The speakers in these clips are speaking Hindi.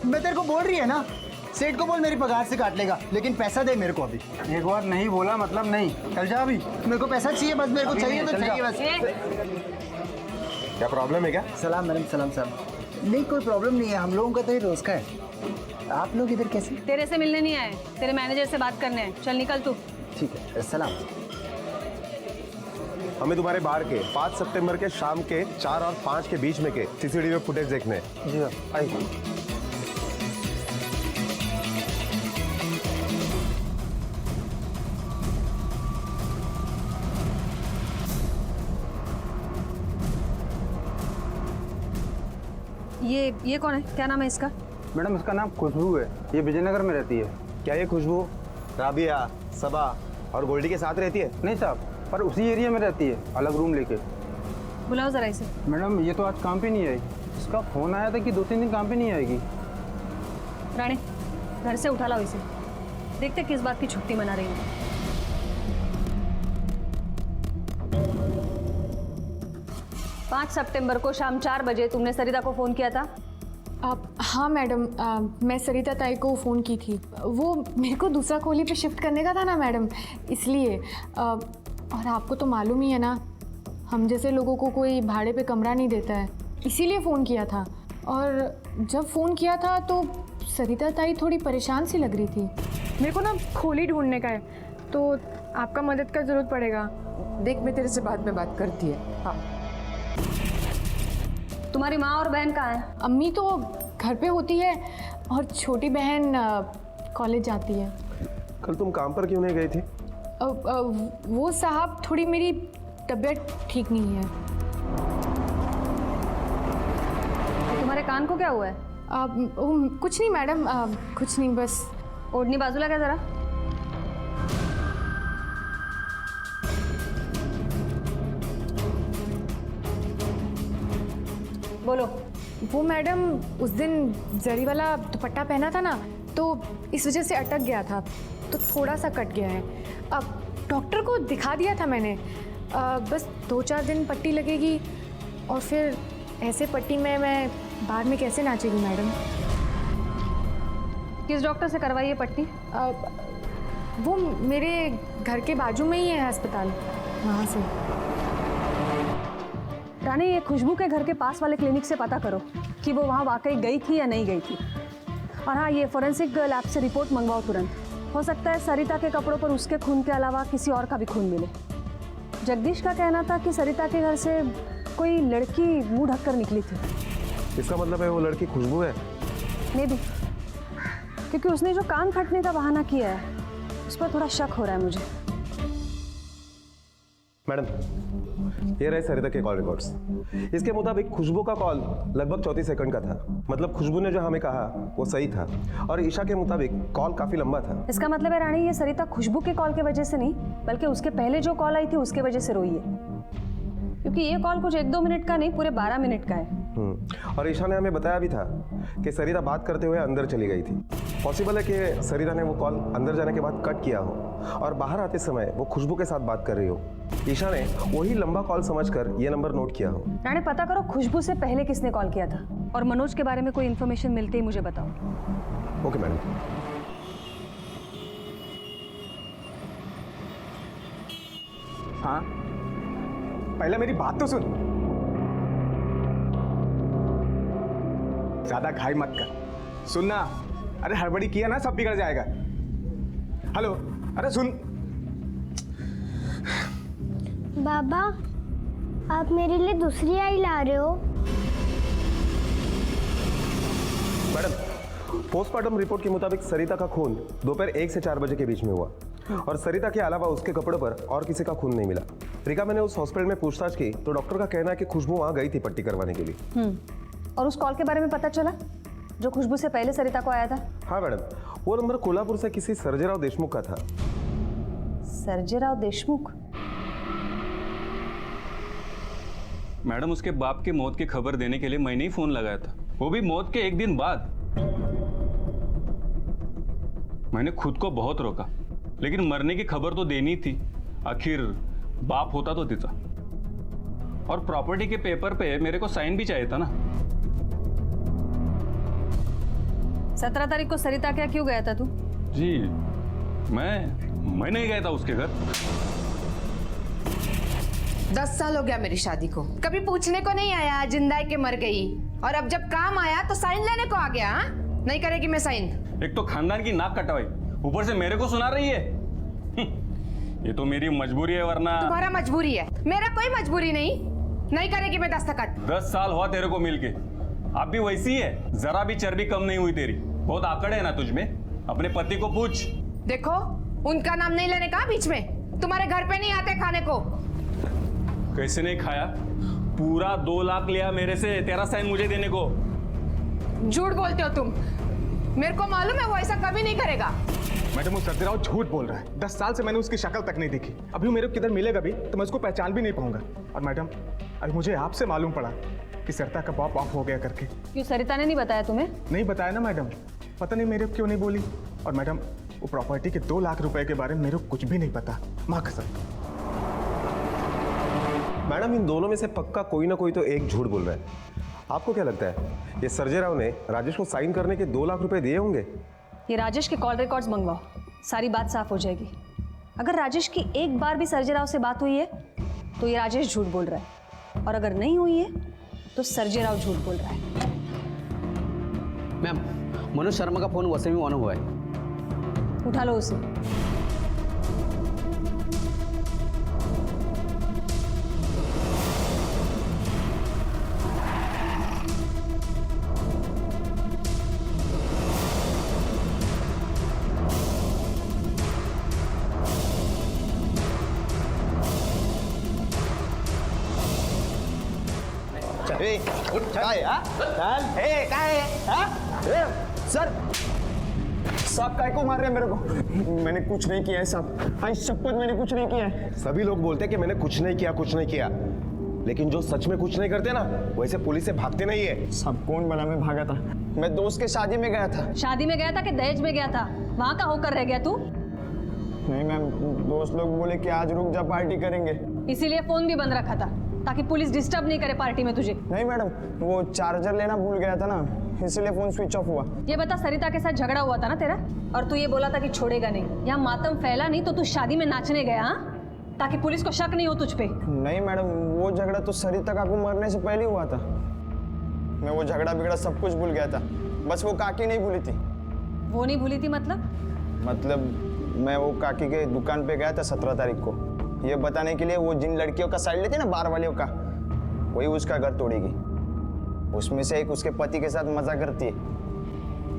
मैं तेरे को बोल रही है ना, सेठ को बोल मेरी पगार से काट लेगा, लेकिन पैसा दे मेरे को अभी। एक बार नहीं बोला मतलब नहीं, चल जा अभी। मेरे को पैसा चाहिए बस, मेरे को चाहिए तो चाहिए बस। क्या प्रॉब्लम है क्या? सलाम मैडम, सलाम साहब। नहीं कोई प्रॉब्लम नहीं है, हम लोगों का तो ये रोज का है। आप लोग इधर कैसे? तेरे से मिलने नहीं आए, तेरे मैनेजर से बात करने हैं। चल निकल तू। ठीक है, सलाम। हमें तुम्हारे बाहर के 5 सितंबर के शाम के 4 और 5 के बीच में के सीसीटीवी फुटेज देखने हैं। जी आइए। ये कौन है? क्या नाम है इसका? मैडम इसका नाम खुशबू है, ये विजयनगर में रहती है। क्या ये खुशबू राबिया, सबा और गोल्डी के साथ रहती है? नहीं साहब, पर उसी एरिया में रहती है, अलग रूम लेके। बुलाओ जरा इसे। मैडम ये तो आज काम पे नहीं आई, इसका फ़ोन आया था कि 2-3 दिन काम पे नहीं आएगी। रानी घर से उठा लाओ इसे, देखते किस बात की छुट्टी मना रही है। 5 सितंबर को शाम 4 बजे तुमने सरिता को फ़ोन किया था? हाँ मैडम, मैं सरिता ताई को फ़ोन की थी। वो मेरे को दूसरा कोहली पे शिफ्ट करने का था ना मैडम, इसलिए। और आपको तो मालूम ही है ना, हम जैसे लोगों को कोई भाड़े पे कमरा नहीं देता है, इसीलिए फ़ोन किया था। और जब फ़ोन किया था तो सरिता ताई थोड़ी परेशान सी लग रही थी। मेरे को ना खोली ढूंढने का है, तो आपका मदद का ज़रूरत पड़ेगा। देख मैं तेरे से बाद में बात करती है। हाँ तुम्हारी माँ और बहन कहाँ हैं? अम्मी तो घर पे होती है और छोटी बहन कॉलेज जाती है। कल तुम काम पर क्यों नहीं गई थी? वो साहब थोड़ी मेरी तबीयत ठीक नहीं है। तुम्हारे कान को क्या हुआ है? कुछ नहीं मैडम, कुछ नहीं, बस। ओढ़नी बाजूला क्या जरा। बोलो। वो मैडम उस दिन जरी वाला दुपट्टा पहना था ना, तो इस वजह से अटक गया था, तो थोड़ा सा कट गया है। अब डॉक्टर को दिखा दिया था मैंने, बस 2-4 दिन पट्टी लगेगी, और फिर ऐसे पट्टी में मैं बाद में कैसे नाचेगी मैडम। किस डॉक्टर से करवाई है पट्टी? वो मेरे घर के बाजू में ही है अस्पताल, वहाँ से। रानी ये खुशबू के घर के पास वाले क्लिनिक से पता करो कि वो वहाँ वाकई गई थी या नहीं गई थी। और हाँ, ये फोरेंसिक लैब से रिपोर्ट मंगवाओ तुरंत। हो सकता है सरिता के कपड़ों पर उसके खून के अलावा किसी और का भी खून मिले। जगदीश का कहना था कि सरिता के घर से कोई लड़की मुंह ढककर निकली थी। इसका मतलब है वो लड़की खुशबू है? मे बी, क्योंकि उसने जो कान फटने का बहाना किया है उस पर थोड़ा शक हो रहा है मुझे। मैडम ये रहे सरिता के कॉल रिकॉर्ड्स। इसके मुताबिक खुशबू का कॉल लगभग 34 सेकंड का था। मतलब खुशबू ने जो हमें कहा वो सही था, और ईशा के मुताबिक कॉल काफी लंबा था। इसका मतलब है रानी, ये सरिता खुशबू के कॉल की वजह से नहीं, बल्कि उसके पहले जो कॉल आई थी उसके वजह से रोई है, क्योंकि ये कॉल कुछ 1-2 मिनट का नहीं, पूरे 12 मिनट का है। और ईशा ने हमें बताया भी था कि सरिता बात करते हुए अंदर चली गई थी। पॉसिबल है कि सरिता ने वो कॉल अंदर जाने के बाद कट किया हो और बाहर आते समय वो खुशबू के साथ बात कर रही हो। ईशा ने वही लंबा कॉल समझकर ये नंबर नोट किया हो। रानी पता करो खुशबू से पहले किसने कॉल किया था, और मनोज के बारे में कोई इन्फॉर्मेशन मिलते ही मुझे बताओ। Okay madam. हाँ पहले मेरी बात तो सुन। ज्यादा घाई मत कर, सुनना। अरे हड़बड़ी किया ना सब बिगड़ जाएगा। हेलो, अरे सुन। बाबा आप मेरे लिए दूसरी आई ला रहे हो? मैडम पोस्टमार्टम रिपोर्ट के मुताबिक सरिता का खून दोपहर 1 से 4 बजे के बीच में हुआ, और सरिता के अलावा उसके कपड़ों पर और किसी का खून नहीं मिला। रिका, मैंने उस हॉस्पिटल में पूछताछ की तो डॉक्टर का कहना है कि खुशबू वहां गई थी पट्टी करवाने के लिए। और उस कॉल के बारे में पता चला जो खुशबू से पहले सरिता को आया था? हाँ मैडम, वो नंबर कोल्हापुर से किसी सर्जेराव देशमुख का था। सर्जेराव देशमुख? मैडम उसके बाप के मौत की खबर देने के लिए मैंने ही फोन लगाया था, वो भी मौत के 1 दिन बाद। मैंने खुद को बहुत रोका, लेकिन मरने की खबर तो देनी थी, आखिर बाप होता तो तिचा। और प्रॉपर्टी के पेपर पे मेरे को साइन भी चाहिए था ना। 17 तारीख को सरिता क्या क्यों गया था तू? जी मैं नहीं गया था उसके घर। 10 साल हो गया मेरी शादी को, कभी पूछने को नहीं आया जिंदा है कि मर गई, और अब जब काम आया तो साइन लेने को आ गया। हाँ, नहीं करेगी मैं साइन। एक तो खानदान की नाक कटवाई, ऊपर से मेरे को सुना रही है। ये तो मेरी मजबूरी है, वरना तुम्हारा मजबूरी है, मेरा कोई मजबूरी नहीं करेगी मैं दस्तखत। 10 साल हुआ तेरे को मिलके, अब भी वैसी है, जरा भी चर्बी कम नहीं हुई तेरी। बहुत आकड़ है ना तुझमें, अपने पति को पूछ। देखो, उनका नाम नहीं लेने का बीच में, तुम्हारे घर पे नहीं आते खाने को। कैसे नहीं खाया? पूरा 2 लाख लिया मेरे से तेरा साइन मुझे देने को। झूठ बोलते हो तुम, मेरे को मालूम है वो ऐसा कभी नहीं करेगा। मैडम वो सर्जेराव झूठ बोल रहा है। 10 साल से मैंने उसकी शक्ल तक नहीं देखी। अभी वो मेरे को किधर मिलेगा भी तो मैं उसको पहचान भी नहीं पाऊंगा। और मैडम अभी मुझे आपसे मालूम पड़ा कि सरिता का बाप ऑफ हो गया करके। क्यों, सरिता ने नहीं बताया तुम्हें? नहीं बताया ना मैडम, पता नहीं मेरे को क्यों नहीं बोली। और मैडम वो प्रॉपर्टी के 2 लाख रुपए के बारे में मेरे को कुछ भी नहीं पता, माँ कसम। मैडम इन दोनों में से पक्का कोई ना कोई तो एक झूठ बोल रहा है। आपको क्या लगता है ये सर्जेराव ने राजेश को साइन करने के 2 लाख रुपए दिए होंगे? ये राजेश के कॉल रिकॉर्ड्स मंगवाओ, सारी बात साफ हो जाएगी। अगर राजेश की एक बार भी सर्जेराव से बात हुई है तो ये राजेश झूठ बोल रहा है, और अगर नहीं हुई है तो सर्जेराव झूठ बोल रहा है। मैम, मनोज शर्मा का फोन वैसे भी ऑन हुआ है। उठा लो उसे। सर साहब काय को मार रहे हैं मेरे को? मैंने कुछ नहीं किया है साहब, हाँ शपथ मैंने कुछ नहीं किया है। सभी लोग बोलते हैं कि मैंने कुछ नहीं किया, लेकिन जो सच में कुछ नहीं करते ना वैसे पुलिस से भागते नहीं है। सब कौन बना? मैं भागा था, मैं दोस्त के शादी में गया था। शादी में गया था कि दहेज में गया था? वहां का होकर रह गया तू? नहीं मैम, दोस्त लोग बोले कि आज रुक जा पार्टी करेंगे, इसीलिए फोन भी बंद रखा था ताकि पुलिस डिस्टर्ब नहीं करे पार्टी में तुझे। नहीं मैडम, वो चार्जर लेना भूल गया था ना, इसलिए फोन स्विच ऑफ हुआ। ये बता, सरिता के साथ झगड़ा हुआ था ना तेरा, और तू ये बोला था कि छोड़ेगा नहीं। यहाँ मातम फैला नहीं तो तू शादी में नाचने गया, हाँ? ताकि पुलिस को शक नहीं हो तुझ पे। नहीं मैडम, वो झगड़ा तो सरिता काकू मरने से पहले हुआ था। मैं वो झगड़ा बिगड़ा सब कुछ भूल गया था, बस वो काकी नहीं भूली थी। वो नहीं भूली थी मतलब मैं वो काकी के दुकान पे गया था 17 तारीख को, ये बताने के लिए वो जिन लड़कियों का साइड लेते ना, बार वालियों का, वही उसका घर तोड़ेगी। उसमें से एक उसके पति के साथ मजा करती है।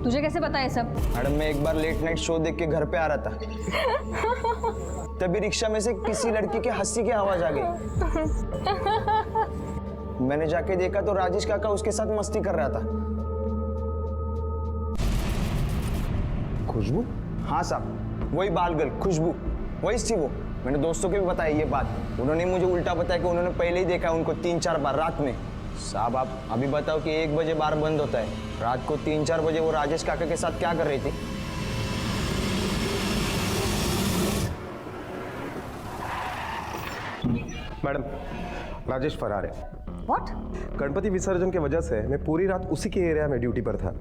तुझे कैसे पता है सब? मैडम मैं एक बार लेट नाइट शो देख के घर पे आ रहा था, तभी रिक्शा में से किसी लड़की के हंसी की आवाज आ गई। मैंने जाके देखा तो राजेश काका उसके साथ मस्ती कर रहा था। खुशबू? हाँ साहब, वही बाल गर्ल खुशबू, वही थी वो। मैंने दोस्तों को भी बताया ये बात, उन्होंने मुझे उल्टा बताया कि उन्होंने पहले ही देखा उनको 3-4 बार रात में। साहब आप अभी बताओ कि 1 बजे बार बंद होता है, रात को 3-4 बजे वो राजेश काका के साथ क्या कर रही थी? मैडम राजेश फरार है। What? गणपति विसर्जन की वजह से मैं पूरी रात उसी के एरिया में ड्यूटी पर था।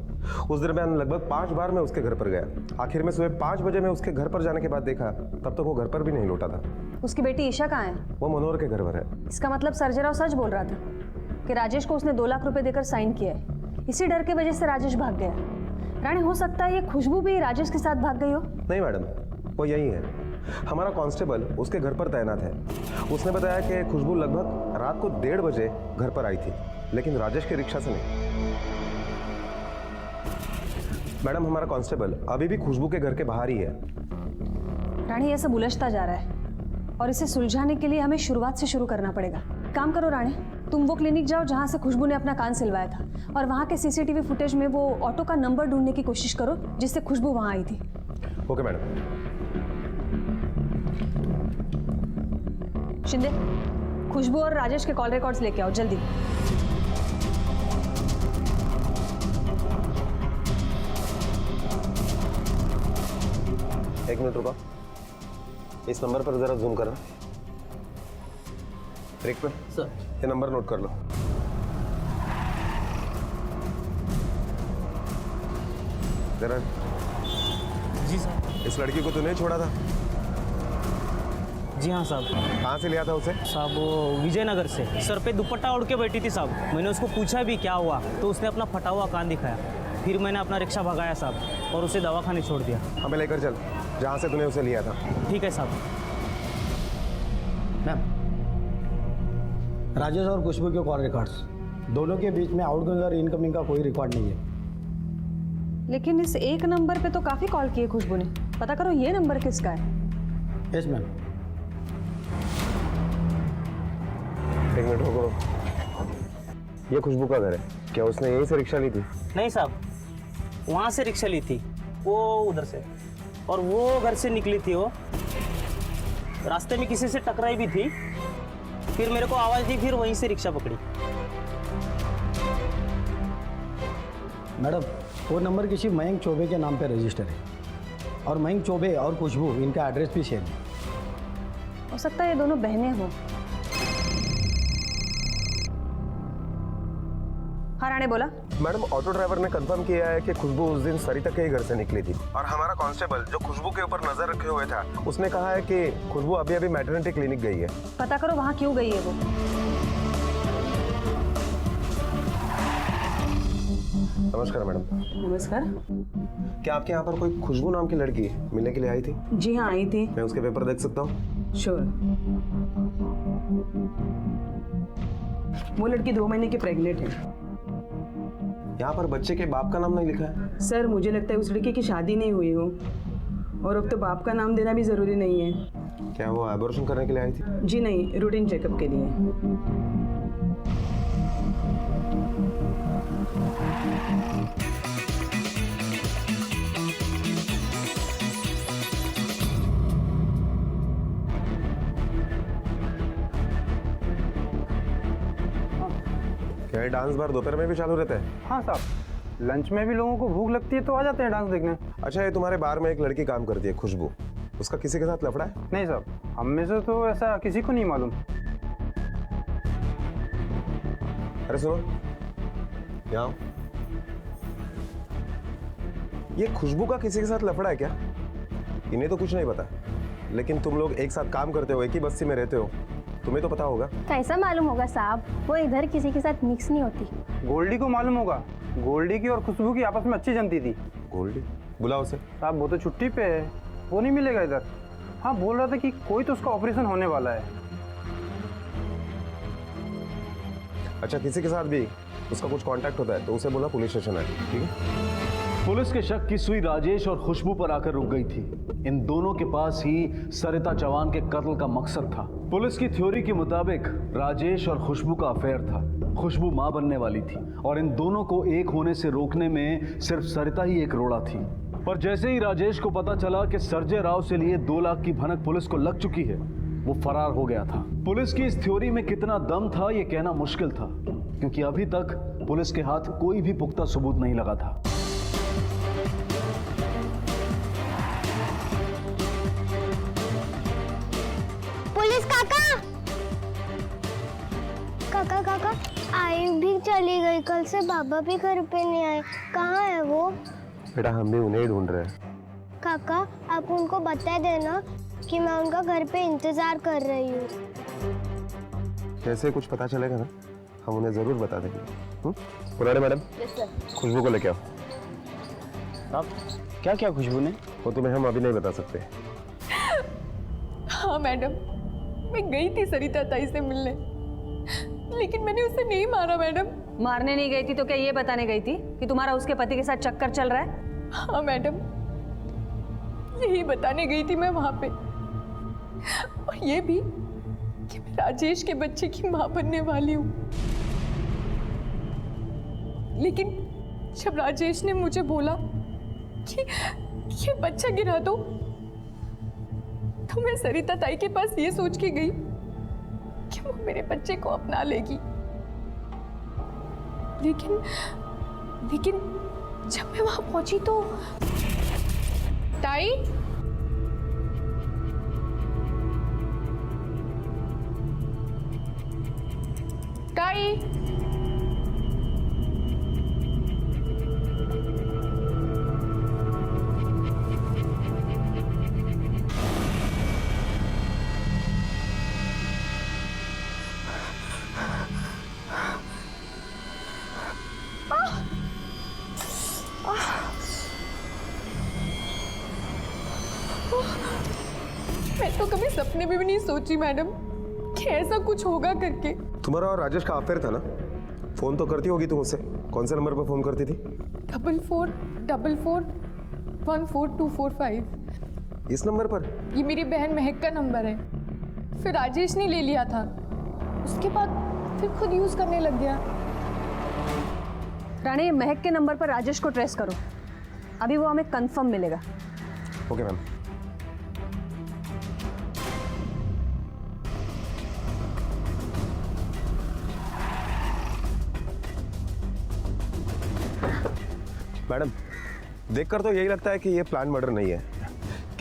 उस दरमियान लगभग 5 बार मैं उसके घर पर गया। आखिर में सुबह 5 बजे मैं उसके घर पर जाने के बाद देखा, तब तक वो घर पर भी नहीं लौटा था। उसकी बेटी ईशा कहाँ है? वो मनोहर के घर पर है। इसका मतलब सर्जेराव सच बोल रहा था कि राजेश को उसने 2 लाख रुपए देकर साइन किया है। इसी डर की वजह से राजेश भाग गया। रानी, हो सकता है ये खुशबू भी राजेश के साथ भाग गई हो? नहीं मैडम, वो यही है। हमारा कांस्टेबल उसके घर पर तैनात है। उसने बताया कि खुशबू लगभग रात को 1:30 बजे घर पर आई थी, लेकिन राजेश के रिक्शा से नहीं। मैडम हमारा कांस्टेबल अभी भी खुशबू के घर के बाहर ही है। रानी, ये सब उलझता जा रहा है और इसे सुलझाने के लिए हमें शुरुआत से शुरू करना पड़ेगा। काम करो रानी, तुम वो क्लिनिक जाओ जहाँ से खुशबू ने अपना कान सिलवाया था, और वहाँ के सीसीटीवी फुटेज में वो ऑटो का नंबर ढूंढने की कोशिश करो जिससे खुशबू वहाँ आई थी। Okay madam. शिंदे, खुशबू और राजेश के कॉल रिकॉर्ड्स लेके आओ जल्दी। एक मिनट रुको, इस नंबर पर जरा जूम करना। एक मिनट सर, ये नंबर नोट कर लो। जरा जी साहब। इस लड़की को तूने छोड़ा था? जी हाँ साहब। कहाँ से लिया था उसे? साहब वो विजयनगर से सर पे दुपट्टा ओढ़ के बैठी थी साहब। मैंने उसको पूछा भी क्या हुआ तो उसने अपना फटा हुआ कान दिखाया। फिर मैंने अपना रिक्शा भगाया साहब और उसे दवाखाने छोड़ दिया। हमें लेकर चल जहाँ से तूने उसे लिया था। ठीक है साहब। मैम, राजेश और खुशबू के कॉल रिकॉर्ड्स दोनों के बीच में आउटगोइंग और इनकमिंग का कोई रिकॉर्ड नहीं है। लेकिन इस एक नंबर पे तो काफ़ी कॉल किए खुशबू ने। पता करो ये नंबर किसका है। Yes ma'am. एक मिनट रुको, ये खुशबू का घर है क्या? उसने यहीं से रिक्शा ली थी? नहीं साहब, वहाँ से रिक्शा ली थी, वो उधर से, और वो घर से निकली थी। वो रास्ते में किसी से टकराई भी थी, फिर मेरे को आवाज़ दी, फिर वहीं से रिक्शा पकड़ी। मैडम, वो नंबर किसी मयंक चौबे के नाम पे रजिस्टर है और मयंक चौबे और खुशबू इनका एड्रेस भी सेम है। हो सकता है ये दोनों बहनें हो। हाँ राणे बोला। मैडम, ऑटो ड्राइवर ने कंफर्म किया है कि खुशबू उस दिन सरिता के ही घर से निकली थी और हमारा कांस्टेबल जो खुशबू के ऊपर नजर रखे हुए था उसने कहा है कि खुशबू अभी अभी मैटरनिटी क्लिनिक गई है। पता करो वहाँ क्यों गई है वो। नमस्कार मैडम। नमस्कार। क्या आपके यहाँ पर कोई खुशबू नाम की लड़की मिलने के लिए आई थी? जी हाँ, आई थी। मैं उसके पेपर देख सकता हूँ? श्योर। वो लड़की 2 महीने की प्रेग्नेंट है। यहाँ पर बच्चे के बाप का नाम नहीं लिखा है। सर मुझे लगता है उस लड़की की शादी नहीं हुई हो, और अब तो बाप का नाम देना भी जरूरी नहीं है। क्या वो एबॉर्शन करने के लिए आई थी? जी नहीं, रूटीन चेकअप के लिए। क्या ये डांस बार दोपहर में भी चालू रहता है? हाँ साहब, लंच में भी लोगों को भूख लगती है तो आ जाते हैं डांस देखने। अच्छा, ये तुम्हारे बार में एक लड़की काम करती है खुशबू, उसका किसी के साथ लफड़ा है? नहीं साहब, हम में से तो ऐसा किसी को नहीं मालूम। अरे सुनो, यहाँ आओ। ये खुशबू का किसी के साथ लफड़ा है क्या? इन्हें तो कुछ नहीं पता, लेकिन तुम लोग एक साथ काम करते हो, एक ही बस्ती में रहते हो, तुम्हें तो पता होगा। कैसा मालूम होगा साहब, वो इधर किसी के साथ मिक्स नहीं होती। गोल्डी को मालूम होगा, गोल्डी की और खुशबू की आपस में अच्छी जनती थी। गोल्डी? बुलाओ उसे। साहब वो तो छुट्टी पे है, वो नहीं मिलेगा इधर। हाँ, बोल रहा था कि कोई तो उसका ऑपरेशन होने वाला है। अच्छा, किसी के साथ भी उसका कुछ कांटेक्ट होता है तो उसे बोला पुलिस स्टेशन है, ठीक है? पुलिस के शक की सुई राजेश और खुशबू पर आकर रुक गई थी। इन दोनों के पास ही सरिता चौहान के कत्ल का मकसद था। पुलिस की थ्योरी के मुताबिक राजेश और खुशबू का अफेयर था। खुशबू मां बनने वाली थी और इन दोनों को एक होने से रोकने में सिर्फ सरिता ही एक रोड़ा थी। पर जैसे ही राजेश को पता चला कि संजय राव से लिए 2 लाख की भनक पुलिस को लग चुकी है, वो फरार हो गया था। पुलिस की इस थ्योरी में कितना दम था ये कहना मुश्किल था, क्योंकि अभी तक पुलिस के हाथ कोई भी पुख्ता सबूत नहीं लगा था। पुलिस काका, काका काका, आई भी चली गई, कल से बाबा भी घर पे नहीं आए, कहाँ है वो? बेटा, हम भी उन्हें ही ढूंढ रहे हैं। काका, आप उनको बता देना कि मैं उनका घर पे इंतजार कर रही हूँ। जैसे कुछ पता चलेगा ना, हम उन्हें जरूर बता देंगे। पुराने मैडम, खुशबू को लेके आओ। साहब क्या क्या खुशबू ने? वो तुम्हें हम अभी नहीं बता सकते। हाँ मैडम, मैं गई थी सरिता ताई से मिलने, लेकिन मैंने उसे नहीं मारा मैडम। मारने नहीं गई थी तो क्या ये बताने गई थी कि तुम्हारा उसके पति के साथ चक्कर चल रहा है? हाँ मैडम, यही बताने गई थी मैं वहां पे, और ये भी कि मैं राजेश के बच्चे की मां बनने वाली हूँ। लेकिन जब राजेश ने मुझे बोला कि ये बच्चा गिरा दो, तो मैं सरिता ताई के पास ये सोच के गई कि वो मेरे बच्चे को अपना लेगी। लेकिन जब मैं वहां पहुंची तो ताई, ताई, मैं तो कभी सपने में भी नहीं सोची मैडम कि ऐसा कुछ होगा करके। तुम्हारा और राजेश का अफेयर था ना? फोन तो करती होगी तुम उससे। कौन से नंबर पर फोन करती थी? 4444144245। इस नंबर पर? ये मेरी बहन महक का नंबर है, फिर राजेश ने ले लिया था, उसके बाद फिर खुद यूज करने लग गया। रानी, महक के नंबर पर राजेश को ट्रेस करो, अभी वो हमें कंफर्म मिलेगा। Okay ma'am. मैडम, देखकर तो यही लगता है कि ये प्लान मर्डर नहीं है।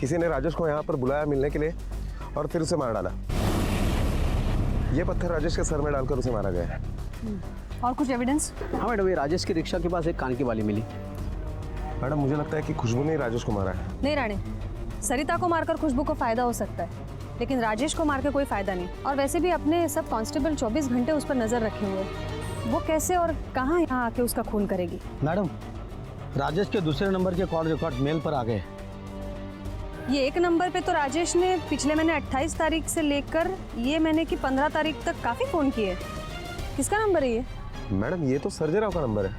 किसी ने राजेश को यहाँ पर बुलाया मिलने के लिए और फिर उसे मार डाला। ये पत्थर राजेश के सर में डालकर उसे मारा गया है। और कुछ एविडेंस? हाँ मैडम, ये राजेश की रिक्शा के पास एक कान की बाली मिली। मैडम, मुझे लगता है कि खुशबू ने राजेश को मारा है। नहीं रानी, सरिता को मारकर खुशबू को फायदा हो सकता है, लेकिन राजेश को मार के कोई फायदा नहीं। और वैसे भी अपने सब कांस्टेबल 24 घंटे उस पर नजर रखे हुए, वो कैसे और कहाँ यहाँ आके उसका खून करेगी? मैडम, राजेश के दूसरे नंबर के कॉल रिकॉर्ड मेल पर आ गए। ये एक नंबर पे तो राजेश ने पिछले महीने 28 तारीख से लेकर ये महीने की 15 तारीख तक काफी फोन किए। किसका नंबर है ये? मैडम, ये तो सर्जेराव का नंबर है।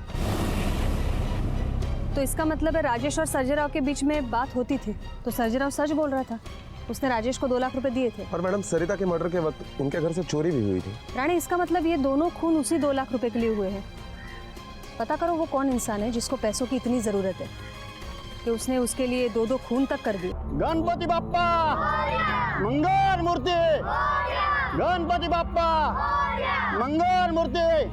तो इसका मतलब है राजेश और सर्जेराव के बीच में बात होती थी, तो सर्जेराव सच बोल रहा था, उसने राजेश को 2 लाख रुपए दिए थे। और मैडम, सरिता के मर्डर के वक्त उनके घर से चोरी भी हुई थी। रानी, इसका मतलब ये दोनों खून उसी 2 लाख रुपए के लिए हुए हैं। पता करो वो कौन इंसान है जिसको पैसों की इतनी जरूरत है कि उसने उसके लिए 2-2 खून तक कर दिए। गणपति बाप्पा मंगल मूर्ति, गणपति बाप्पा मंगल मूर्ति,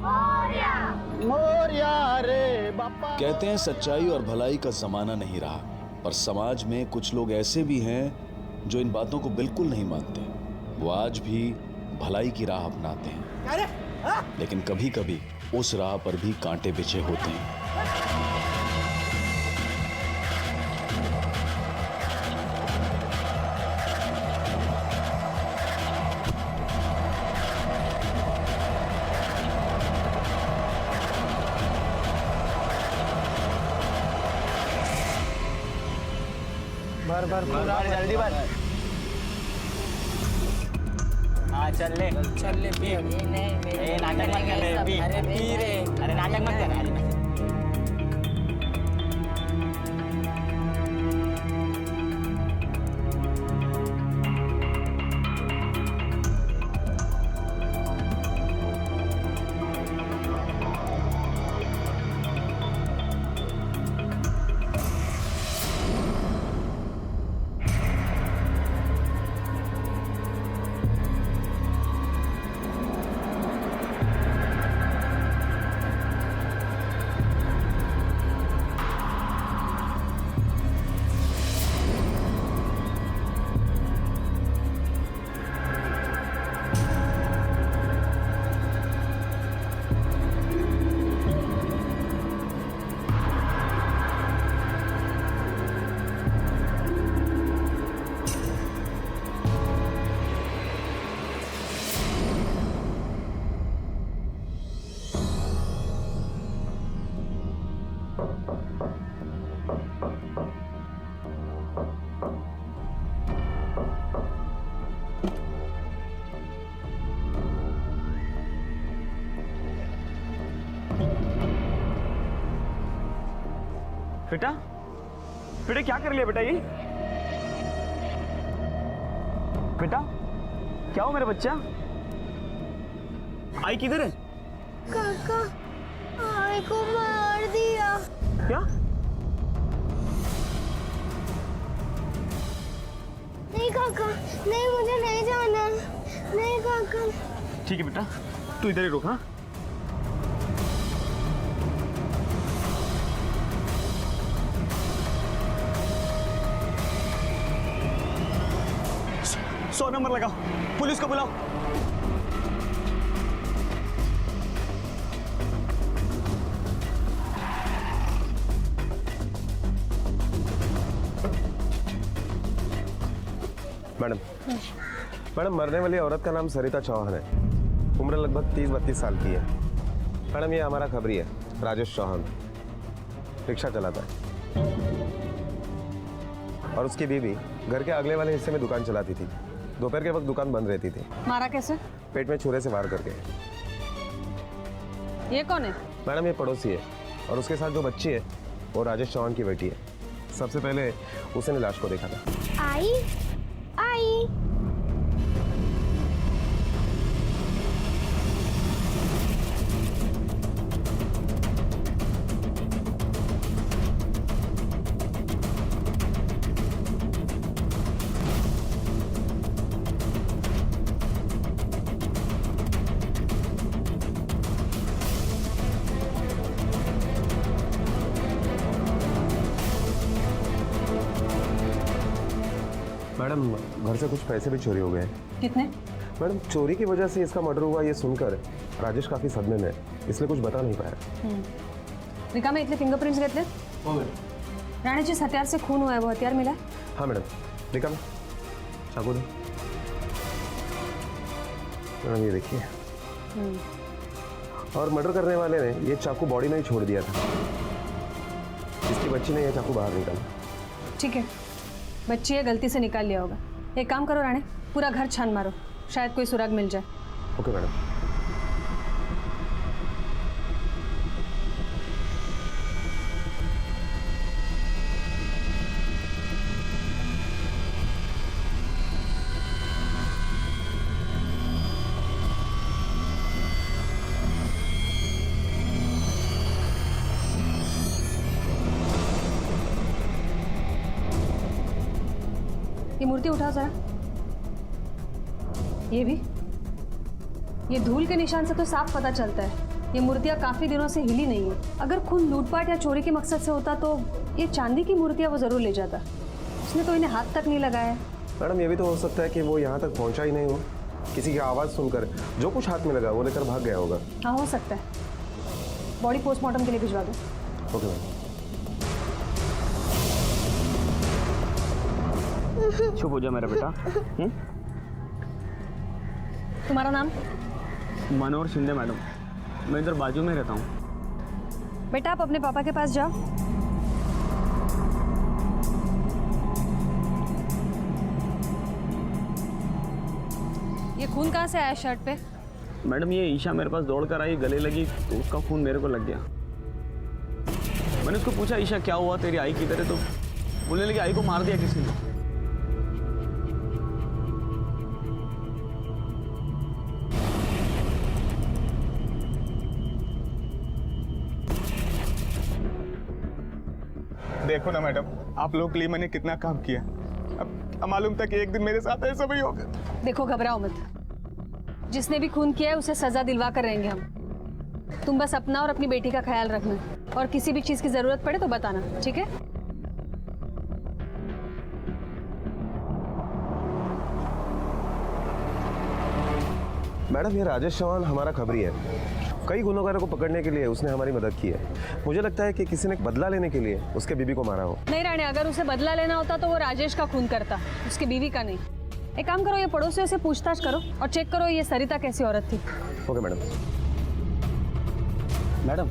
मोरया रे बाप्पा। कहते हैं सच्चाई और भलाई का जमाना नहीं रहा, पर समाज में कुछ लोग ऐसे भी हैं जो इन बातों को बिल्कुल नहीं मानते। वो आज भी भलाई की राह अपनाते हैं, लेकिन कभी कभी उस राह पर भी कांटे बिछे होते हैं। भर जल्दी भर। हाँ चल ले पी। नाटक मत कर रे, पी। अरे पी रे, अरे नाटक मत कर। बेटा, बेटा क्या कर लिया बेटा ये? बेटा क्या हो मेरा बच्चा? आई किधर है? काका, आई को मार दिया। क्या? नहीं काका, नहीं, मुझे नहीं जाना। नहीं काका। ठीक है बेटा, तू इधर ही रुक। हाँ सौ नंबर लगाओ, पुलिस को बुलाओ। मैडम, मरने वाली औरत का नाम सरिता चौहान है। उम्र लगभग 30-32 साल की है। मैडम, ये हमारा खबरी है, राजेश चौहान, रिक्शा चलाता है। और उसकी बीवी घर के अगले वाले हिस्से में दुकान चलाती थी। दोपहर के वक्त दुकान बंद रहती थी। मारा कैसे? पेट में छुरे से वार करके। ये कौन है? मैडम ये पड़ोसी है और उसके साथ जो बच्ची है वो राजेश चौहान की बेटी है। सबसे पहले उसने लाश को देखा था। आई आई मैडम घर से कुछ पैसे भी चोरी हो गए। कितने? मैडम चोरी की वजह से इसका मर्डर हुआ ये सुनकर राजेश काफी सदमे में है, इसलिए कुछ बता नहीं पाया। रिका में इतने फिंगरप्रिंट्स घेतले? राणे जिस हथियार से खून हुआ है वो हथियार मिला है? हाँ मैडम। रिका में चाकू दो। मैडम ये देखिए। और मर्डर करने वाले ने ये चाकू बॉडी में ही छोड़ दिया था। इसकी बच्ची ने ये चाकू बाहर निकाला। ठीक है, बच्ची है, गलती से निकाल लिया होगा। एक काम करो राणे, पूरा घर छान मारो, शायद कोई सुराग मिल जाए। Okay madam. ये मूर्ति उठाओ जरा। ये भी, ये धूल के निशान से तो साफ पता चलता है ये मूर्तियां काफी दिनों से हिली नहीं है। अगर खून लूटपाट या चोरी के मकसद से होता तो ये चांदी की मूर्तियां वो जरूर ले जाता। उसने तो इन्हें हाथ तक नहीं लगाया। मैडम ये भी तो हो सकता है कि वो यहाँ तक पहुँचा ही नहीं हो, किसी की आवाज़ सुनकर जो कुछ हाथ में लगा वो लेकर भाग गया होगा। हाँ हो सकता है। बॉडी पोस्टमार्टम के लिए भिजवा दो। Okay madam. चुप हो जा मेरा बेटा। तुम्हारा नाम? मनोहर शिंदे मैडम, मैं इधर बाजू में रहता हूँ। बेटा आप अपने पापा के पास जाओ। ये खून कहाँ से आया शर्ट पे? मैडम ये ईशा मेरे पास दौड़ कर आई, गले लगी तो उसका खून मेरे को लग गया। मैंने उसको पूछा ईशा क्या हुआ, तेरी आई किधर है? तो बोलने लगी आई को मार दिया किसी ने। देखो ना मैडम, आप लोगों के लिए मैंने कितना काम किया। अब मालूम था कि एक दिन मेरे साथ ऐसा भी होगा। देखो घबराओ मत, जिसने भी खून किया है उसे सजा दिलवा कर रहेंगे हम। तुम बस अपना और अपनी बेटी का ख्याल रखना, और किसी भी चीज की जरूरत पड़े तो बताना, ठीक है? मैडम ये राजेश चौहान हमारा खबरी है। कई गुनहगारों को पकड़ने के लिए उसने हमारी मदद की है। मुझे लगता है कि किसी ने बदला लेने के लिए उसके बीवी को मारा हो। नहीं राणे, अगर उसे बदला लेना होता तो वो राजेश का खून करता, उसकी बीवी का नहीं। एक काम करो, ये पड़ोसियों से पूछताछ करो और चेक करो ये सरिता कैसी औरत थी। Okay madam. मैडम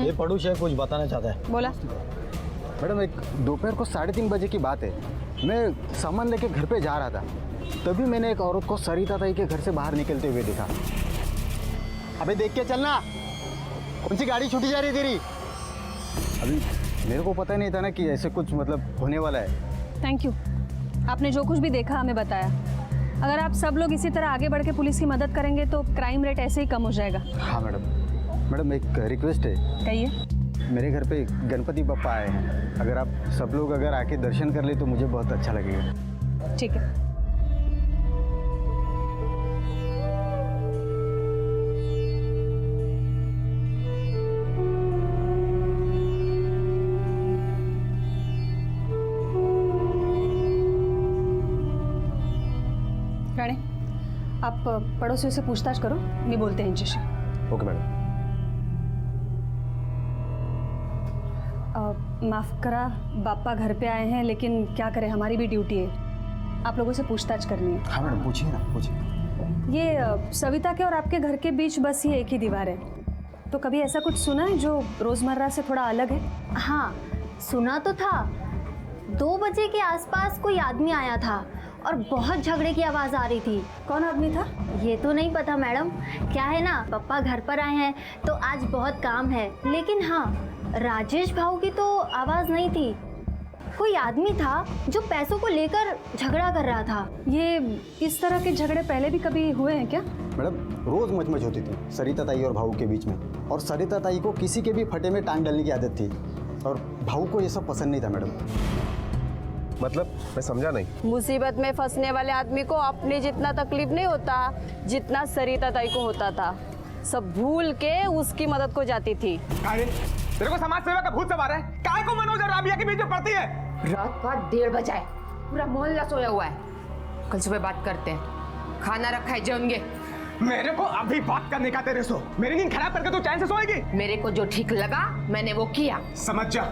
ये पड़ोसी कुछ बताना चाहता है। बोला। मैडम एक दोपहर को 3:30 बजे की बात है, मैं सामान लेके घर पे जा रहा था, तभी मैंने एक औरत को सरिता ताई के घर से बाहर निकलते हुए देखा। अबे देख के चलना, कौन सी गाड़ी छूटी जा रही तेरी? अभी मेरे को पता नहीं था ना कि ऐसे कुछ मतलब होने वाला है। थैंक यू, आपने जो कुछ भी देखा हमें बताया। अगर आप सब लोग इसी तरह आगे बढ़ के पुलिस की मदद करेंगे तो क्राइम रेट ऐसे ही कम हो जाएगा। हाँ मैडम। मैडम एक रिक्वेस्ट है। कहिए। मेरे घर पे गणपति बप्पा आए हैं, अगर आप सब लोग अगर आके दर्शन कर ले तो मुझे बहुत अच्छा लगेगा। ठीक है। राणे, आप पड़ोसियों से पूछताछ करो, मैं बोलते हैं इनसे। Okay madam. माफ़ करा, बापा घर पे आए हैं, लेकिन क्या करें, हमारी भी ड्यूटी है, आप लोगों से पूछताछ करनी है। हाँ मैडम, पूछिए ना, पूछिए। ये सविता के और आपके घर के बीच बस ये एक ही दीवार है, तो कभी ऐसा कुछ सुना है जो रोज़मर्रा से थोड़ा अलग है? हाँ सुना तो था, 2 बजे के आसपास कोई आदमी आया था और बहुत झगड़े की आवाज़ आ रही थी। कौन आदमी था? ये तो नहीं पता मैडम। क्या है ना, पापा घर पर आए हैं तो आज बहुत काम है, लेकिन हाँ, राजेश भाऊ की तो आवाज़ नहीं थी। कोई आदमी था जो पैसों को लेकर झगड़ा कर रहा था। ये इस तरह के झगड़े पहले भी कभी हुए हैं क्या? मैडम रोज मचमच होती थी सरिता ताई और भाऊ के बीच में, और सरिता ताई को किसी के भी फटे में टांग डालने की आदत थी, और भाऊ को ये सब पसंद नहीं था मैडम। मतलब मैं समझा नहीं। मुसीबत में फंसने वाले आदमी को अपने जितना तकलीफ नहीं होता जितना सरिता ताई को होता था। सब भूल के उसकी मदद को जाती थी। तेरे को समाज सेवा का भूत सवार है? काय को मनोज और राबिया के बीच में पड़ती है? रात का 1:30 बजा है, पूरा मोहल्ला सोया हुआ है। कल सुबह बात करते हैं, खाना रखा है, जाऊंगे। मेरे को अभी बात करने का तेरे सो। मेरी नींद खराब करके तू चैन से सोएगी? मेरे को जो ठीक लगा मैंने वो किया। समझ जा,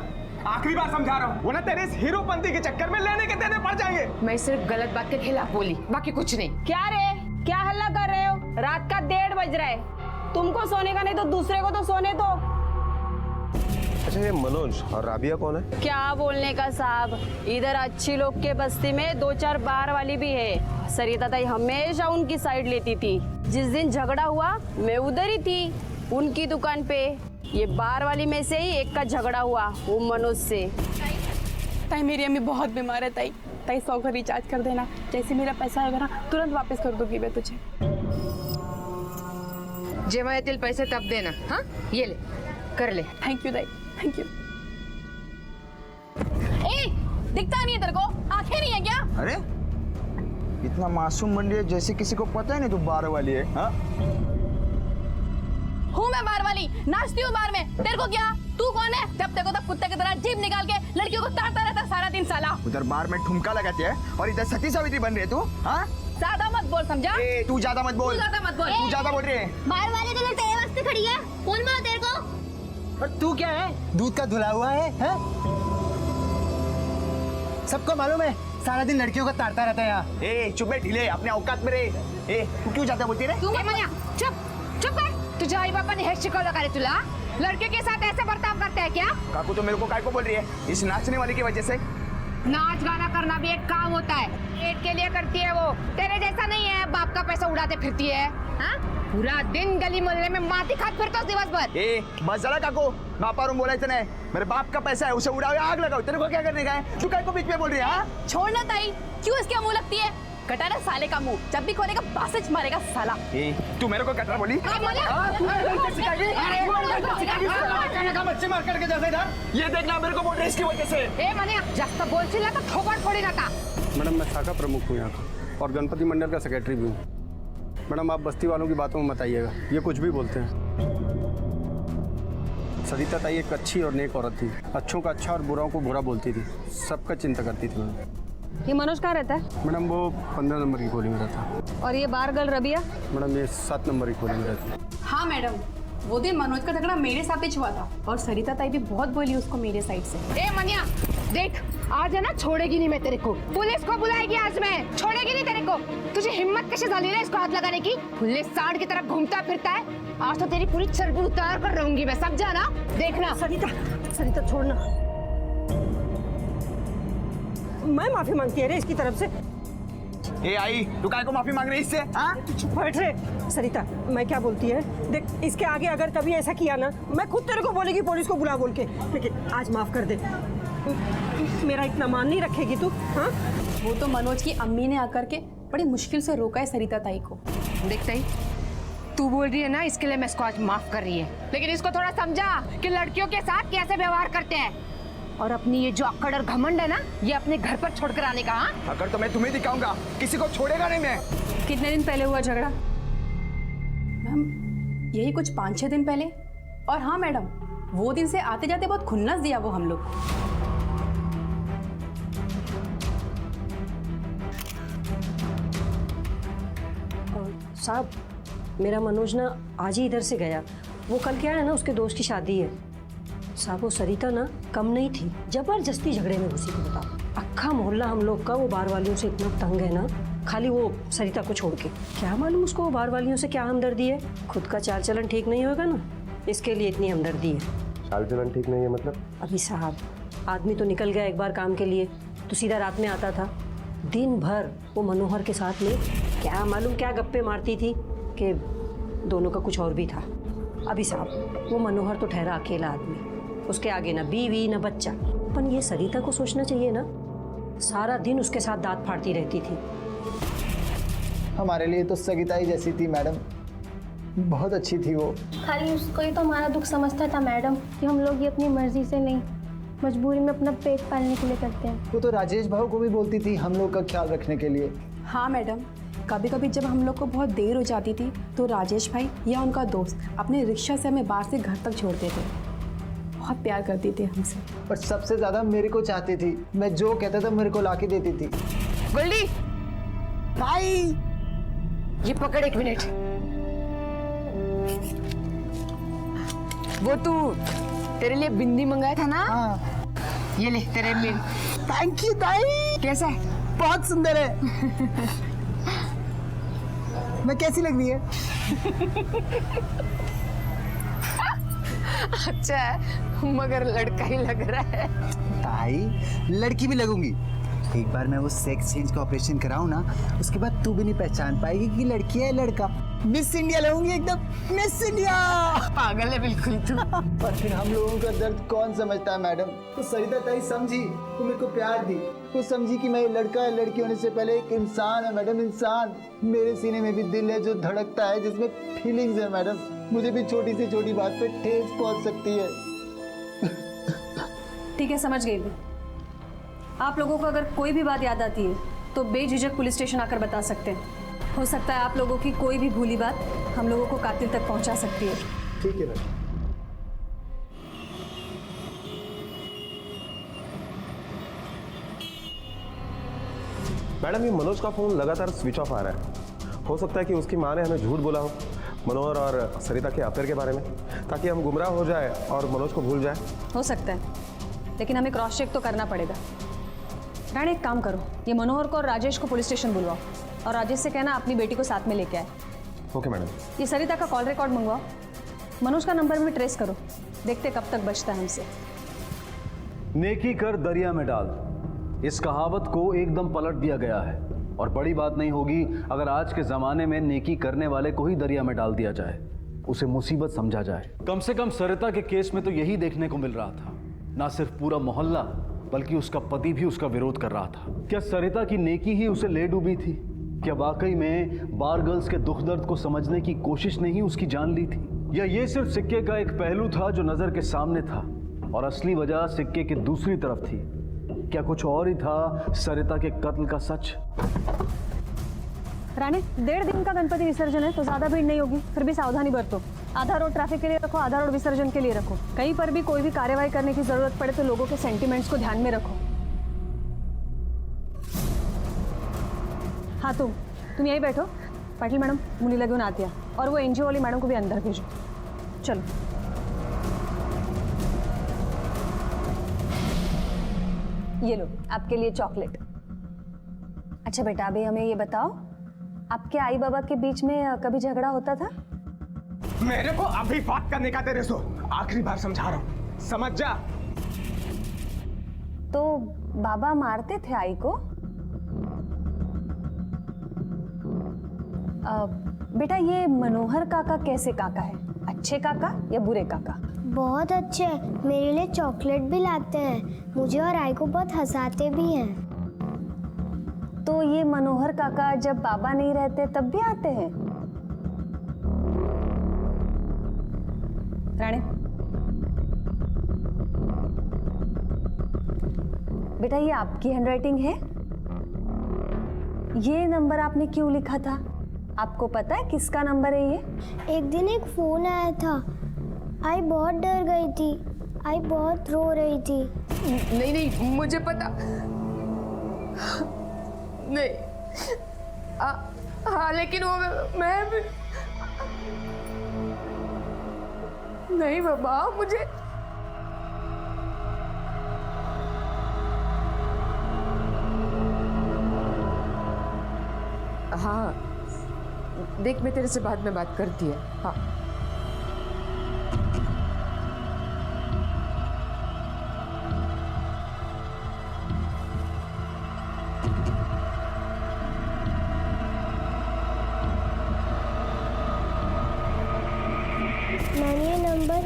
आखिरी बार समझा रहा हूँ, वरना तेरे इस हीरोपंती के चक्कर में लेने के देने पड़ जाएंगे। मैं सिर्फ गलत बात के खिलाफ बोली, बाकी कुछ नहीं। क्या रे, क्या हल्ला कर रहे हो? रात का 1:30 बज रहा है। तुमको सोने का नहीं तो दूसरे को तो सोने दो। अच्छा ये मनोज और राबिया कौन है? क्या बोलने का साहब, इधर अच्छी लोग के बस्ती में 2-4 बार वाली भी है। सरिता ताई हमेशा उनकी साइड लेती थी। जिस दिन झगड़ा हुआ मैं उधर ही थी उनकी दुकान पे। ये बार वाली में से ही एक का झगड़ा हुआ, वो मनोज से। ताई मेरी अम्मी बहुत बीमार है। ताई 100 का रिचार्ज कर देना, जैसे मेरा पैसा आएगा ना तुरंत वापस कर दूंगी मैं तुझे। जेव्हा येतील पैसे तब देना। हाँ ये ले, कर ले। थैंक यू ताई, थैंक यू। ए, दिखता नहीं है तेरे को? आंखें नहीं है क्या? अरे इतना मासूम बन रही है जैसे किसी को पता ही नहीं तू बार वाली है। हाँ हूँ मैं बार वाली, नाचती हूँ बार में। तेरे को क्या? तू कौन है? जब देखो तब कुत्ते की तरह जीभ निकाल के लड़कियों को ताड़ता रहता सारा दिन साला। उधर बार में ठुमका लगाती है और इधर सती सावित्री बन रही है तू। हाँ ज्यादा मत बोल, समझा? तू ज्यादा मत बोल, तू ज्यादा मत बोल। तू ज्यादा बोल रही है। बाहर वाले तो तेरे वास्ते खड़ी है, कौन बोला तेरे को? और तू क्या है, दूध का धुला हुआ है, हैं? सबको मालूम है सारा दिन लड़कियों को ताड़ता रहता है यहाँ। ए चुप है ढीले, अपने औकात में रहे। ए तू क्यों ज्यादा बोलती है? तू चुप कर। तुझे आई बापा ने हेड शिकवलं का रे तुला? लड़के के साथ ऐसे बर्ताव करते हैं क्या? काकू तो मेरे को काय को बोल रही है इस नाचने वाली की वजह से? नाच गाना करना भी एक काम होता है, पेट के लिए करती है वो। तेरे जैसा नहीं है, बाप का पैसा उड़ाते फिरती है। हाँ पूरा दिन गली मोहल्ले में माटी खात फिरता दिवस भर। ए बस जरा काकू, बापारून बोलायचं नाही। मेरे बाप का पैसा है, उसे उड़ावे आग लगाओ। तेरे को क्या करने का है? तू काय को बीच में बोल रही है? हाँ छोड़ना ताई, क्यों इसके मुंह लगती है? कटारा साले का मुंह, जब भी खोलेगा बासेज मारेगा साला। ए तू मेरे को कटरा बोली? मच्छी मार करके जैसे इधर ये देखना मेरे को बोल रही इसकी वजह से। ए मने जास्त बोलशील ना तो थोपट फोडीन आता। मैडम मैं शाखा प्रमुख हूँ यहाँ का और गणपति मंडल का सेक्रेटरी भी हूँ। मैडम आप बस्ती वालों की बातों में मत आइएगा, ये कुछ भी बोलते हैं। सरिता ताई एक अच्छी और नेक औरत थी, अच्छों का अच्छा और बुराओं को बुरा बोलती थी, सबका चिंता करती थी मैडम। ये मनोज कहाँ रहता है? मैडम वो 15 नंबर की गोली में रहता है। और ये बार गर्ल रबिया? मैडम ये 7 नंबर की गोली में रहती है। हाँ मैडम, वो दिन मनोज का झगड़ा मेरे साथ ही हुआ था और सरिता ताई भी बहुत बोली उसको मेरे साइड से। ए मनिया देख, आज है ना छोड़ेगी नहीं मैं तेरे को। पुलिस को बुलाएगी आज मैं, छोड़ेगी नहीं तेरे को। तुझे हिम्मत कैसे झाली रे इसको हाथ लगाने की? खुले सांड की तरह घूमता फिरता है। आज तो तेरी पूरी चर्बी उतार कर रहूंगी मैं, समझा ना? देखना। सरिता छोड़ना, मैं माफी मांगती है रे इसकी तरफ से। ए आई तू काय को माफी मांग रही इससे? हाँ बैठ रे। सरिता मैं क्या बोलती है, देख इसके आगे अगर कभी ऐसा किया ना मैं खुद तेरे को बोलेगी पुलिस को बुला बोल के, लेकिन आज माफ कर दे। मेरा इतना मान नहीं रखेगी तू? हाँ वो तो मनोज की अम्मी ने आकर के बड़ी मुश्किल से रोका है सरिता ताई को। देखता ही तू बोल रही है ना, इसके लिए मैं इसको आज माफ कर रही है, लेकिन इसको थोड़ा समझा कि लड़कियों के साथ कैसे व्यवहार करते हैं। और अपनी ये जो अक्कड़ और घमंड है ना, ये अपने घर पर छोड़कर आने का। हाँ अगर तो मैं तुम्हें दिखाऊंगा, किसी को छोड़ेगा नहीं मैं। कितने दिन पहले हुआ झगड़ा? मैम यही कुछ 5-6 दिन पहले। और हाँ मैडम, वो दिन से आते जाते बहुत खुन्नस दिया वो हम लोग। साहब मेरा मनोज ना आज ही इधर से गया, वो कल क्या है ना उसके दोस्त की शादी है। साहब वो सरिता ना कम नहीं थी, जबरदस्ती झगड़े में घुसी थी। बताओ अक्खा मोहल्ला हम लोग का वो बार वालियों से इतना तंग है ना, खाली वो सरिता को छोड़ के। क्या मालूम उसको वो बार वालियों से क्या हमदर्दी है, खुद का चाल चलन ठीक नहीं होगा ना, इसके लिए इतनी हमदर्दी है। चाल चलन ठीक नहीं है मतलब? अभी साहब आदमी तो निकल गया एक बार काम के लिए तो सीधा रात में आता था, दिन भर वो मनोहर के साथ में क्या मालूम क्या गप्पे मारती थी कि दोनों का कुछ और भी था। अभी साहब वो मनोहर तो ठहरा अकेला आदमी, उसके आगे ना बीवी ना बच्चा। पर ये सरिता को सोचना चाहिए ना, सारा दिन उसके साथ दांत फाड़ती रहती थी। हमारे लिए तो सगिता ही जैसी थी मैडम, बहुत अच्छी थी वो। खाली उसको ही तो हमारा दुख समझता था मैडम कि हम लोग ये अपनी मर्जी से नहीं, मजबूरी में अपना पेट पालने के लिए करते हैं। वो तो राजेश भाव को भी बोलती थी हम लोग का ख्याल रखने के लिए। हाँ मैडम, कभी कभी जब हम लोग को बहुत देर हो जाती थी तो राजेश भाई या उनका दोस्त अपने रिक्शा से हमें बाहर से घर तक छोड़ते थे। बहुत प्यार करती थी हमसे। पर सबसे ज्यादा मेरे को चाहती थी, मैं जो कहता था मेरे को लाके देती थी। गोल्डी भाई ये पकड़ 1 मिनट। वो तू तेरे लिए बिंदी मंगाया था ना? हाँ। ये ले तेरे लिए। थैंक यू ताई। कैसा है? बहुत सुंदर है। मैं कैसी लग रही है? अच्छा है मगर लड़का ही लग रहा है। ताई लड़की भी लगूंगी। एक बार मैं वो सेक्स चेंज का ऑपरेशन कराऊं ना, उसके बाद तू भी नहीं पहचान पाएगी कि लड़की है लड़का। मिस इंडिया लगूंगी एकदम, मिस इंडिया। पागल है बिल्कुल तू। पर फिर हम लोगों का दर्द कौन समझता है मैडम? तो सरिता ताई समझी, वो मेरे को प्यार दी, वो समझी कि मैं ये लड़का है, लड़की होने से पहले एक इंसान है मैडम, इंसान। मेरे सीने में भी दिल है जो धड़कता है, जिसमें फीलिंग्स है मैडम। मुझे भी छोटी से छोटी बात पे ठेस पहुंच सकती है। ठीक है, समझ गई मैं। आप लोगों को अगर कोई भी बात याद आती है तो बेझिझक पुलिस स्टेशन आकर बता सकते हैं। हो सकता है आप लोगों की कोई भी भूली बात हम लोगों को कातिल तक पहुंचा सकती है। ठीक है मैडम। मैडम ये मनोज का फ़ोन लगातार स्विच ऑफ आ रहा है। हो सकता है कि उसकी माँ ने हमें झूठ बोला हो मनोहर और सरिता के अफेयर के बारे में, ताकि हम गुमराह हो जाए और मनोज को भूल जाए। हो सकता है, लेकिन हमें क्रॉस चेक तो करना पड़ेगा। राणे एक काम करो, ये मनोहर को और राजेश को पुलिस स्टेशन बुलवाओ और राजेश से कहना अपनी बेटी को साथ में लेके आए। Okay madam. ये सरिता का कॉल रिकॉर्ड मंगवाओ, मनोज का नंबर भी ट्रेस करो, देखते कब तक बचता है हमसे। नेकी कर दरिया में डाल, इस कहावत को एकदम पलट दिया गया है। और बड़ी बात नहीं होगी अगर आज के ज़माने में नेकी करने वाले को ही दरिया में डाल दिया जाए, उसे मुसीबत समझा जाए। कम से कम सरिता के केस में तो यही देखने को मिल रहा था। ना सिर्फ पूरा मोहल्ला बल्कि उसका पति भी उसका विरोध कर रहा था। क्या सरिता की नेकी ही उसे ले डूबी थी? क्या वाकई में बार गर्ल्स के दुख दर्द को समझने की कोशिश ने ही उसकी जान ली थी? या ये सिर्फ सिक्के का एक पहलू था जो नजर के सामने था और असली वजह सिक्के की दूसरी तरफ थी? क्या कुछ और ही था सरिता के कत्ल का सच? राणे 1.5 दिन का गणपति विसर्जन है तो ज्यादा भीड़ नहीं होगी, फिर भी सावधानी बरतो। आधा रोड ट्रैफिक के लिए रखो, आधा रोड विसर्जन के लिए रखो। कहीं पर भी कोई भी कार्रवाई करने की जरूरत पड़े तो लोगों के सेंटिमेंट्स को ध्यान में रखो। हाँ तुम यही बैठो, पाटिल मैडम मुलीला घेऊन आत या, और वो एनजीओ वाली मैडम को भी अंदर भेजो। चलो ये लो आपके लिए चॉकलेट। अच्छा बेटा अभी हमें ये बताओ, आपके आई बाबा के बीच में कभी झगड़ा होता था? मेरे को अभी बात करने का तेरे से आखिरी बार समझा रहा हूं, समझ जा। तो बाबा मारते थे आई को? बेटा ये मनोहर काका कैसे काका है, अच्छे काका या बुरे काका? बहुत अच्छे, मेरे लिए चॉकलेट भी लाते हैं, मुझे और आई को बहुत हंसाते भी हैं। तो ये मनोहर काका जब बाबा नहीं रहते तब भी आते हैं? राणे बेटा ये आपकी हैंडराइटिंग है? ये नंबर आपने क्यों लिखा था? आपको पता है किसका नंबर है ये? एक दिन एक फोन आया था, आई बहुत डर गई थी, आई बहुत रो रही थी। नहीं मुझे पता नहीं। हाँ लेकिन वो मैं भी नहीं बाबा, मुझे हाँ देख मैं तेरे से बाद में बात करती है। हाँ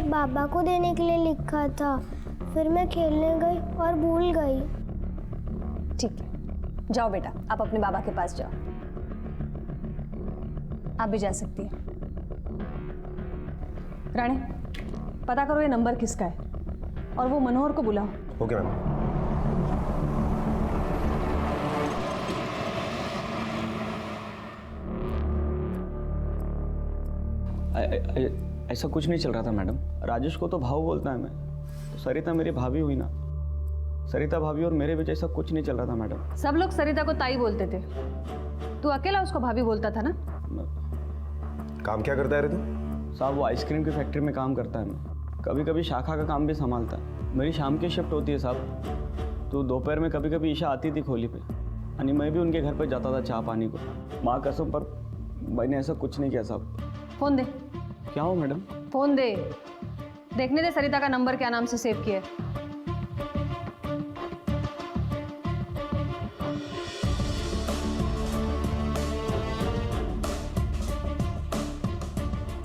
बाबा को देने के लिए लिखा था, फिर मैं खेलने गई और भूल गई। ठीक है, जाओ बेटा, आप अपने बाबा के पास जाओ। आप भी जा सकती हैं। राणे, पता करो ये नंबर किसका है और वो मनोहर को बुलाओ। Okay ma'am. ऐसा कुछ नहीं चल रहा था मैडम। राजेश को तो भाव बोलता है मैं, तो सरिता मेरी भाभी हुई ना। सरिता भाभी और मेरे बीच ऐसा कुछ नहीं चल रहा था मैडम। सब लोग सरिता को ताई बोलते थे, तू अकेला उसको भाभी बोलता था ना? काम क्या करता है रे तू? साहब वो आइसक्रीम की फैक्ट्री में काम करता है। मैं कभी कभी शाखा का काम भी संभालता है। मेरी शाम की शिफ्ट होती है साहब, तो दोपहर में कभी कभी ईशा आती थी खोली पे, यानी मैं भी उनके घर पे जाता था चाय पानी को। माँ कसम पर मैंने ऐसा कुछ नहीं किया साहब। फोन दे। क्या हो मैडम? फोन दे, देखने दे सरिता का नंबर क्या नाम से सेव किया है।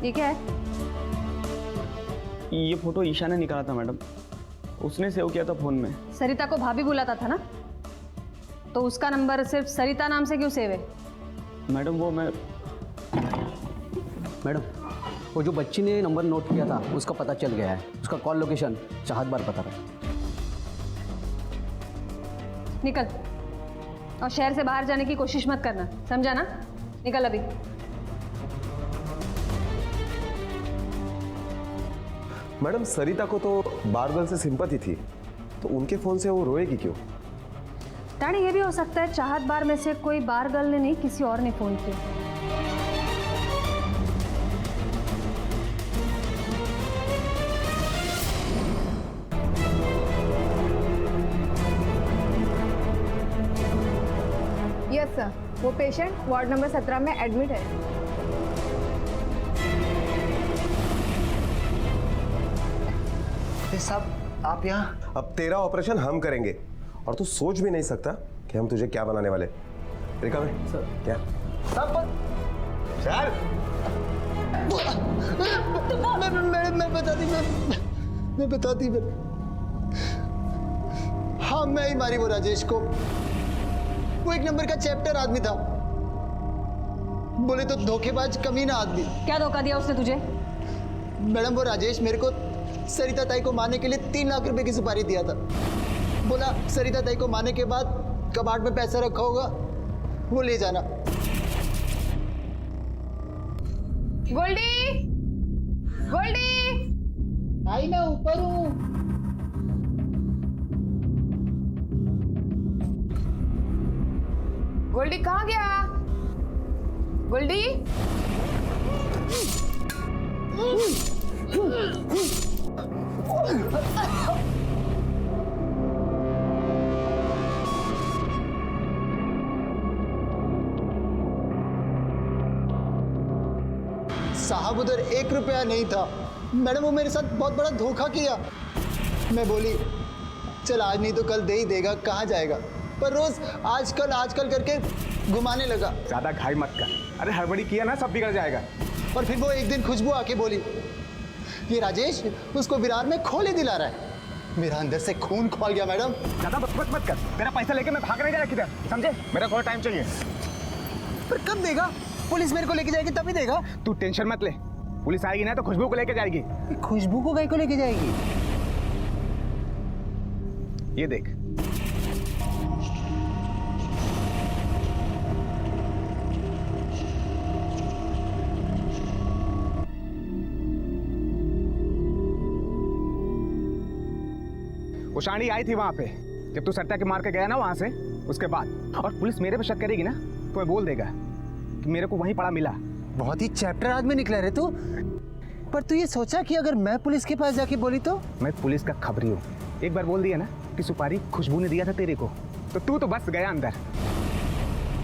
ये क्या है? ये फोटो ईशा ने निकाला था मैडम, उसने सेव किया था फोन में। सरिता को भाभी बुलाता था ना, तो उसका नंबर सिर्फ सरिता नाम से क्यों सेव है? मैडम वो मैडम, वो जो बच्ची ने नंबर नोट किया था उसका पता चल गया है। उसका कॉल लोकेशन चाहत बार पता है। निकल, और शहर से बाहर जाने की कोशिश मत करना, समझा ना? निकल अभी। मैडम सरिता को तो बारगल से सिंपैथी थी, तो उनके फोन से वो रोएगी क्यों? रानी, ये भी हो सकता है चाहत बार में से कोई बार गर्ल ने नहीं, किसी और ने फोन किया। यस सर, वो पेशेंट वार्ड नंबर 17 में एडमिट है। साहब आप यहाँ? अब तेरा ऑपरेशन हम करेंगे और तू सोच भी नहीं सकता कि हम तुझे क्या बनाने वाले। रिका में सर क्या सर? मैं बताती हाँ, मैं ही मारी वो राजेश को। वो एक नंबर का चैप्टर आदमी था, बोले तो धोखेबाज कमीना आदमी। क्या धोखा दिया उसने तुझे? मैडम वो राजेश मेरे को सरिता ताई को मारने के लिए 3 लाख रुपए की सुपारी दिया था। बोला सरिता ताई को मारने के बाद कबाड़ में पैसा रखा होगा, वो ले जाना। गोल्डी, गोल्डी, आई मैं ऊपर हूँ। गोल्डी कहाँ गया? गोल्डी, साहब उधर 1 रुपया नहीं था। मैडम वो मेरे साथ बहुत बड़ा धोखा किया। मैं बोली चल आज नहीं तो कल दे ही देगा, कहाँ जाएगा, पर रोज आजकल करके घुमाने लगा। ज्यादा घाई मत कर, अरे हड़बड़ी किया ना सब बिगड़ जाएगा। और फिर वो एक दिन खुशबू आके बोली ये राजेश उसको विरार में खोले दिला रहा है। मेरा अंदर से खून खोल गया। मैडम ज्यादा बकबक मत कर, तेरा पैसा लेके मैं भाग नहीं जाएगा किधर, समझे? मेरा थोड़ा टाइम चाहिए। पर कब देगा? पुलिस मेरे को लेके जाएगी तभी देगा। तू टेंशन मत ले, पुलिस आएगी ना तो खुशबू को लेके जाएगी। खुशबू को कहीं को लेके जाएगी? ये देख, वो शानी आई थी वहां पे जब तू सरिता के मार के गया ना वहां से, उसके बाद। और पुलिस मेरे पे शक करेगी ना तो मैं बोल देगा कि मेरे को वहीं पड़ा मिला। बहुत ही चैप्टर आदमी निकला रे तू। पर तू ये सोचा कि अगर मैं पुलिस के पास जाके बोली तो? मैं पुलिस का खबरी हूँ, एक बार बोल दिया ना कि सुपारी खुशबू ने दिया था तेरे को, तो तू तो बस गया अंदर।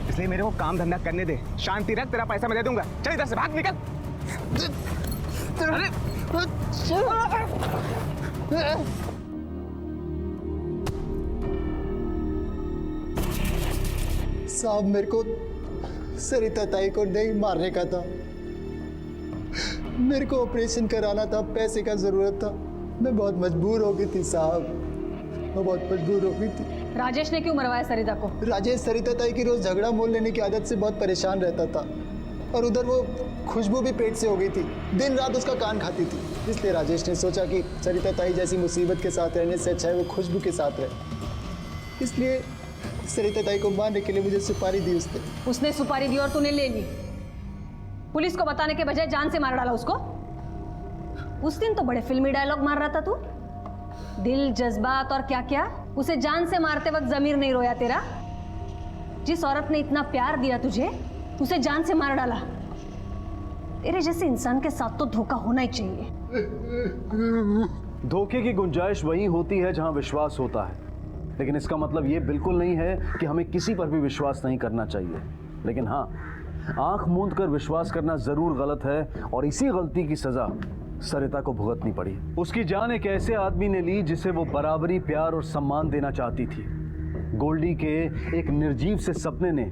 इसलिए मेरे को काम धंधा करने दे, शांति रख, तेरा पैसा मैं दे दूंगा। चल इधर से भाग, निकल। साहब मेरे को सरिता ताई को नहीं मारने का था, मेरे को ऑपरेशन कराना था, पैसे का जरूरत था। मैं बहुत मजबूर हो गई थी साहब, मैं बहुत मजबूर हो गई थी। राजेश ने क्यों मरवाया सरिता को? राजेश सरिता ताई की रोज झगड़ा मोल लेने की आदत से बहुत परेशान रहता था, और उधर वो खुशबू भी पेट से हो गई थी, दिन रात उसका कान खाती थी। इसलिए राजेश ने सोचा कि सरिता ताई जैसी मुसीबत के साथ रहने से अच्छा है वो खुशबू के साथ रहे। इसलिए सरिता ताई को मारने के लिए मुझे सुपारी दी उसने। उसने सुपारी दी और तूने ले ली। पुलिस को बताने के बजाय जान से मार डाला उसको। उस दिन तो बड़े फिल्मी डायलॉग मार रहा था तू, दिल जज्बात और क्या क्या। उसे जान से मारते वक्त जमीर नहीं रोया तेरा? जिस औरत ने इतना प्यार दिया तुझे, उसे जान से मार डाला। तेरे जैसे इंसान के साथ तो धोखा होना ही चाहिए। धोखे की गुंजाइश वहीं होती है जहां विश्वास होता है, लेकिन इसका मतलब ये बिल्कुल नहीं है कि हमें किसी पर भी विश्वास नहीं करना चाहिए। लेकिन हाँ, आंख मूंद कर विश्वास करना जरूर गलत है, और इसी गलती की सजा सरिता को भुगतनी पड़ी। उसकी जान एक ऐसे आदमी ने ली जिसे वो बराबरी, प्यार और सम्मान देना चाहती थी। गोल्डी के एक निर्जीव से सपने ने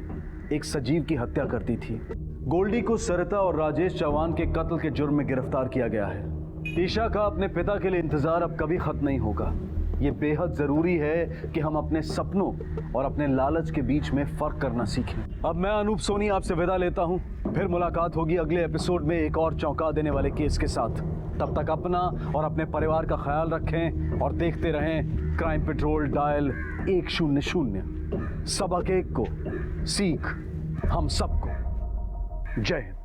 एक सजीव की हत्या कर दी थी। गोल्डी को सरिता और राजेश चौहान के कत्ल के जुर्म में गिरफ्तार किया गया है। ईशा का अपने पिता के लिए इंतजार अब कभी खत्म नहीं होगा। ये बेहद जरूरी है कि हम अपने सपनों और अपने लालच के बीच में फर्क करना सीखें। अब मैं अनूप सोनी आपसे विदा लेता हूं। फिर मुलाकात होगी अगले एपिसोड में एक और चौंका देने वाले केस के साथ। तब तक अपना और अपने परिवार का ख्याल रखें और देखते रहें क्राइम पेट्रोल डायल 100। सबक एक को, सीख हम सबको। जय हिंद।